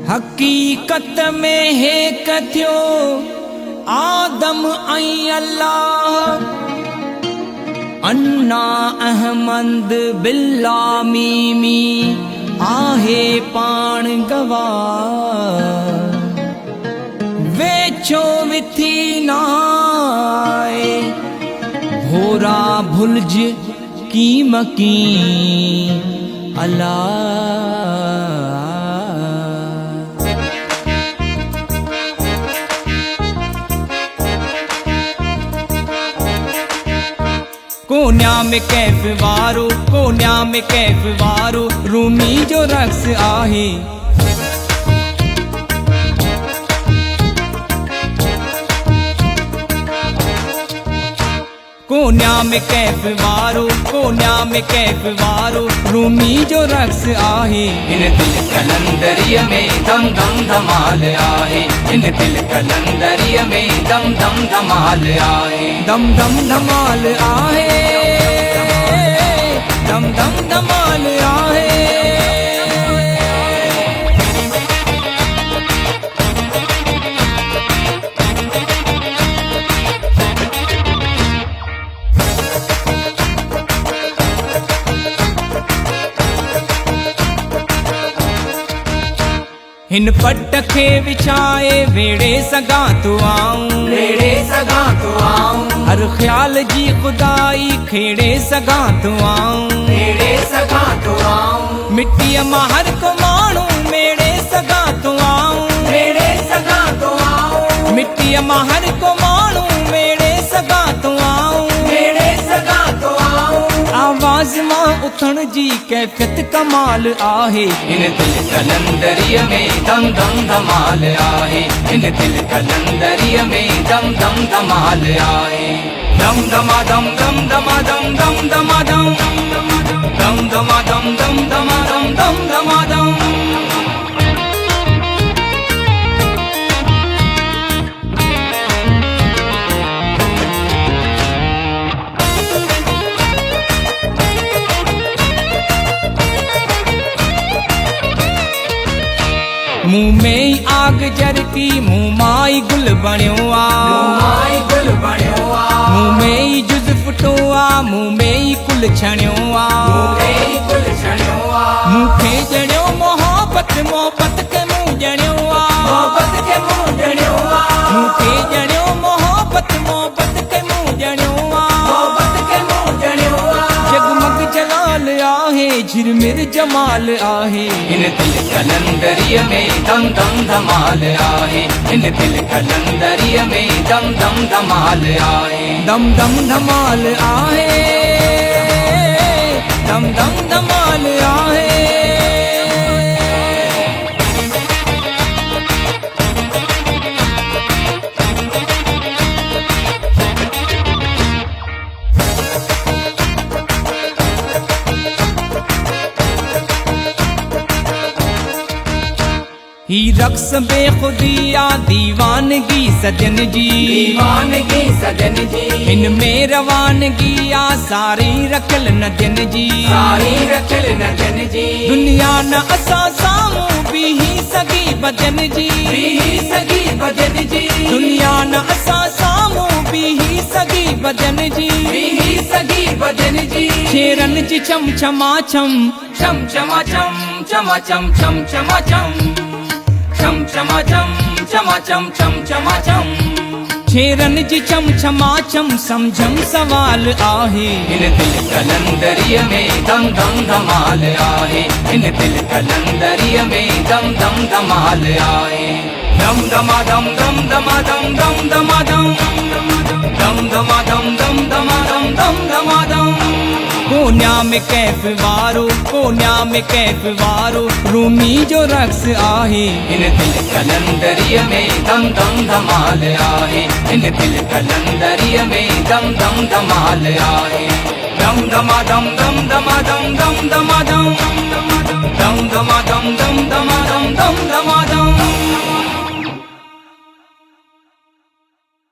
हकीकत में है कथ्यो आदम ऐं अल्लाह अन्ना अहमद बिल्ला मीमी आहे पाण गवाह वेचो विथी नाए भोरा भुलज कीमकी अल्लाह। कोन्या में कैफ वारो, कोन्या में कैफ वारो, रूमी जो रक्स आहे। कोन्या में कैफ वारो, कोन्या में कैफ वारो, रूमी जो रक्स आहे। इन दिल कलंदरिय में दम दम धमाल आए, इन दिल कलंदरिय में दम दम धमाल आए, दम दम धमाल आहे, दम दम धमाल आहे। हिन पट खे विछाए वेड़े सगां तो आऊं, वेड़े सगां तो आऊं, हर ख्याल जी खुदाई खेड़े सगां तो आऊं, वेड़े सगां तो आऊं, मिट्टीअ मां हर को माण्हू मेड़े सगां तो आऊं, वेड़े सगां तो आऊं, मिट्टीअ मां हर को माण्हू मेड़े सगां तो आऊं, वेड़े सगां तो आऊं। आवाज मां उथण जी कैफियत कमाल आहे। इन दिल कलंदरिय में दम दम धमाल आए, इन दिल कलंदरिय में दम दम धमाल आए, दम दमा दम दम दमा दम दम दमा दम दम दमा दम दम दमा दम दम दमा दम। मुंह में आग जरती मुंह माई गुल बणियो आ, माई गुल बणियो आ, मुंह में जुज़ फुटो आ, मुंह में कुल छणियो आ, कुल छणियो आ, मूंखे ॼणियो मोहब्बत मोहब्बत के मुंह ॼणियो आ, मोहब्बत के मुंह ॼणियो आ, मूंखे ॼणियो मोहब्बत मोहब्बत के मुंह ॼणियो आ, मोहब्बत के मुंह ॼणियो आ। जगमग जलाल आहे झिरमिर जमाल आहे। इन दिल कलंदरिय में दम दम धमाल आए, इन दिल कलंदरिय में दम दम धमाल आए, दम दम धमाल आहे, दम दम धमाल आहे। ही रक्स बेखुदिया दीवानगी सजन जी, दीवानगी सजन जी, इनमें रवानगी आ सारी रखल नजन जी, सारी रखल नजन जी, दुनिया न असा सामू भी ही सगी बजन जी, भी सगी बजन जी, दुनिया न असा सामू भी ही सगी बजन जी, भी सगी बजन जी। शेरन जी छम छमा छम, चम चमा चम चमा चम चम चमा चम चम चमा चम चमा चम चम चमा चम। शेरन जी छम छमा छम समझम सवाल आहे। इन दिल कलंदरिय में दम दम धमाल आए, इन दिल कलंदरिय में दम दम धमाल आए, दम दमा दम दम दमा दम दम दमा दम दम दमा दम दम दमा दम दम दमा दम। कोन्या में कैफ वारो, कोन्या में कैफ वारो, रूमी जो रक्स आहे। इन दिल कलंदरिय में दम दम धमाल आए, इन दिल कलंदरिय में दम दम धमाल आए, दम दमा दम दम दमा दम दम दमा दम दम दमा दम दम दमा दम दम दमा दम।